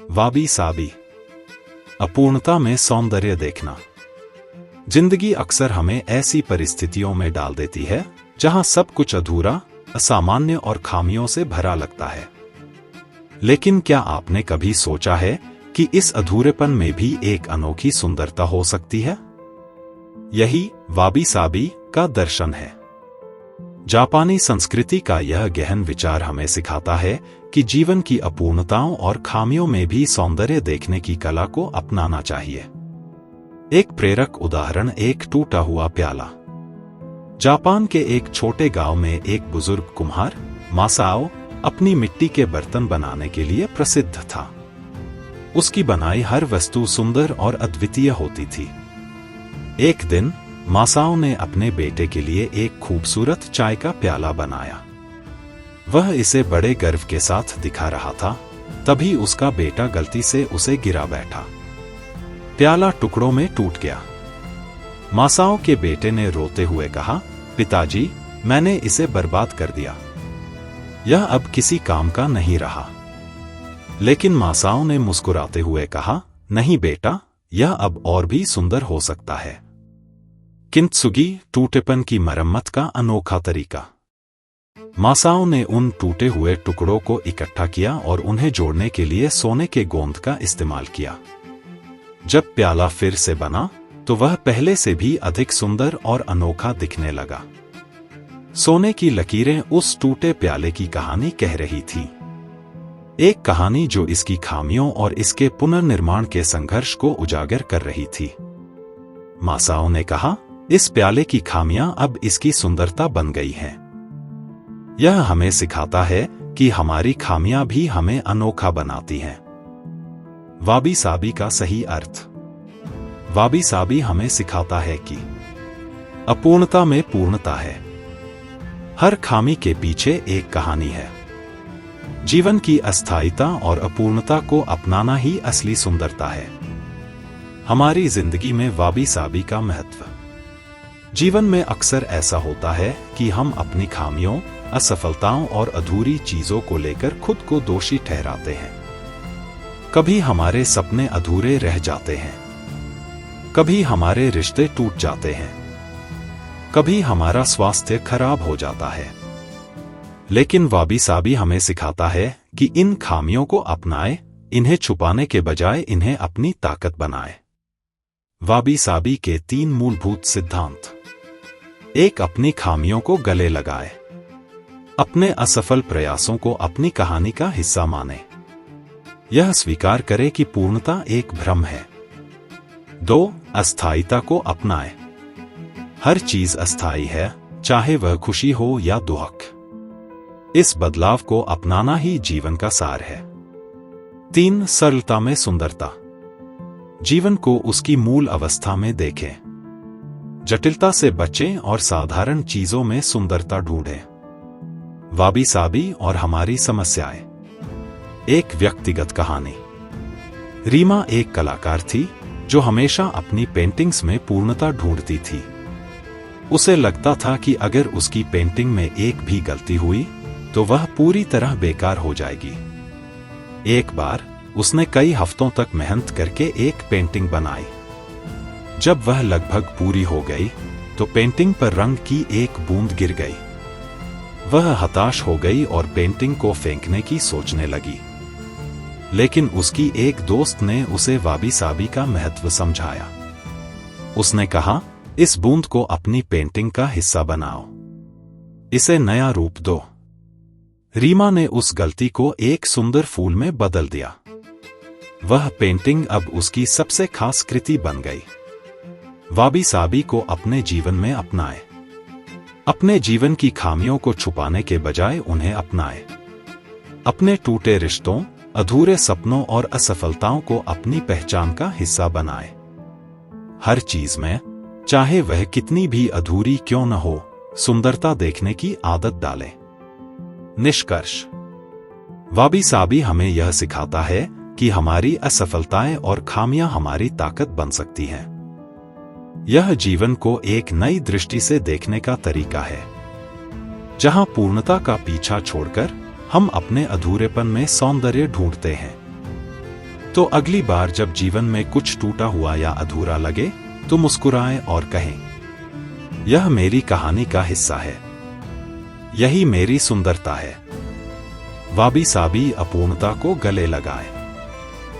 वाबी साबी, अपूर्णता में सौंदर्य देखना। जिंदगी अक्सर हमें ऐसी परिस्थितियों में डाल देती है जहां सब कुछ अधूरा, असामान्य और खामियों से भरा लगता है। लेकिन क्या आपने कभी सोचा है कि इस अधूरेपन में भी एक अनोखी सुंदरता हो सकती है? यही वाबी साबी का दर्शन है। जापानी संस्कृति का यह गहन विचार हमें सिखाता है कि जीवन की अपूर्णताओं और खामियों में भी सौंदर्य देखने की कला को अपनाना चाहिए। एक प्रेरक उदाहरण एक टूटा हुआ प्याला। जापान के एक छोटे गांव में एक बुजुर्ग कुम्हार मासाओ अपनी मिट्टी के बर्तन बनाने के लिए प्रसिद्ध था। उसकी बनाई हर वस्तु सुंदर और अद्वितीय होती थी। एक दिन मासाओ ने अपने बेटे के लिए एक खूबसूरत चाय का प्याला बनाया। वह इसे बड़े गर्व के साथ दिखा रहा था, तभी उसका बेटा गलती से उसे गिरा बैठा। प्याला टुकड़ों में टूट गया। मासाओ के बेटे ने रोते हुए कहा, पिताजी, मैंने इसे बर्बाद कर दिया। यह अब किसी काम का नहीं रहा। लेकिन मासाओ ने मुस्कुराते हुए कहा, नहीं बेटा, यह अब और भी सुंदर हो सकता है। किंत्सुगी, टूटेपन की मरम्मत का अनोखा तरीका। मासाओ ने उन टूटे हुए टुकड़ों को इकट्ठा किया और उन्हें जोड़ने के लिए सोने के गोंद का इस्तेमाल किया। जब प्याला फिर से बना तो वह पहले से भी अधिक सुंदर और अनोखा दिखने लगा। सोने की लकीरें उस टूटे प्याले की कहानी कह रही थी। एक कहानी जो इसकी खामियों और इसके पुनर्निर्माण के संघर्ष को उजागर कर रही थी। मासाओ ने कहा, इस प्याले की खामियां अब इसकी सुंदरता बन गई हैं। यह हमें सिखाता है कि हमारी खामियां भी हमें अनोखा बनाती हैं। वाबी साबी का सही अर्थ। वाबी साबी हमें सिखाता है कि अपूर्णता में पूर्णता है। हर खामी के पीछे एक कहानी है। जीवन की अस्थायीता और अपूर्णता को अपनाना ही असली सुंदरता है। हमारी जिंदगी में वाबी साबी का महत्व। जीवन में अक्सर ऐसा होता है कि हम अपनी खामियों, असफलताओं और अधूरी चीजों को लेकर खुद को दोषी ठहराते हैं। कभी हमारे सपने अधूरे रह जाते हैं, कभी हमारे रिश्ते टूट जाते हैं, कभी हमारा स्वास्थ्य खराब हो जाता है। लेकिन वाबी साबी हमें सिखाता है कि इन खामियों को अपनाएं, इन्हें छुपाने के बजाय इन्हें अपनी ताकत बनाएं। वाबी साबी के 3 मूलभूत सिद्धांत। 1. अपनी खामियों को गले लगाए। अपने असफल प्रयासों को अपनी कहानी का हिस्सा माने। यह स्वीकार करे कि पूर्णता एक भ्रम है। 2. अस्थायीता को अपनाए। हर चीज अस्थायी है, चाहे वह खुशी हो या दुख। इस बदलाव को अपनाना ही जीवन का सार है। 3. सरलता में सुंदरता। जीवन को उसकी मूल अवस्था में देखें। जटिलता से बचें और साधारण चीजों में सुंदरता ढूंढें। वाबी साबी और हमारी समस्याएं। एक व्यक्तिगत कहानी। रीमा एक कलाकार थी जो हमेशा अपनी पेंटिंग्स में पूर्णता ढूंढती थी। उसे लगता था कि अगर उसकी पेंटिंग में एक भी गलती हुई तो वह पूरी तरह बेकार हो जाएगी। एक बार उसने कई हफ्तों तक मेहनत करके एक पेंटिंग बनाई। जब वह लगभग पूरी हो गई तो पेंटिंग पर रंग की एक बूंद गिर गई। वह हताश हो गई और पेंटिंग को फेंकने की सोचने लगी। लेकिन उसकी एक दोस्त ने उसे वाबी साबी का महत्व समझाया। उसने कहा, इस बूंद को अपनी पेंटिंग का हिस्सा बनाओ, इसे नया रूप दो। रीमा ने उस गलती को एक सुंदर फूल में बदल दिया। वह पेंटिंग अब उसकी सबसे खास कृति बन गई। वाबी साबी को अपने जीवन में अपनाएं। अपने जीवन की खामियों को छुपाने के बजाय उन्हें अपनाएं। अपने टूटे रिश्तों, अधूरे सपनों और असफलताओं को अपनी पहचान का हिस्सा बनाएं। हर चीज में, चाहे वह कितनी भी अधूरी क्यों न हो, सुंदरता देखने की आदत डालें। निष्कर्ष। वाबी साबी हमें यह सिखाता है कि हमारी असफलताएं और खामियां हमारी ताकत बन सकती हैं। यह जीवन को एक नई दृष्टि से देखने का तरीका है, जहां पूर्णता का पीछा छोड़कर हम अपने अधूरेपन में सौंदर्य ढूंढते हैं। तो अगली बार जब जीवन में कुछ टूटा हुआ या अधूरा लगे तो मुस्कुराएं और कहें, यह मेरी कहानी का हिस्सा है, यही मेरी सुंदरता है। वाबी साबी अपूर्णता को गले लगाए।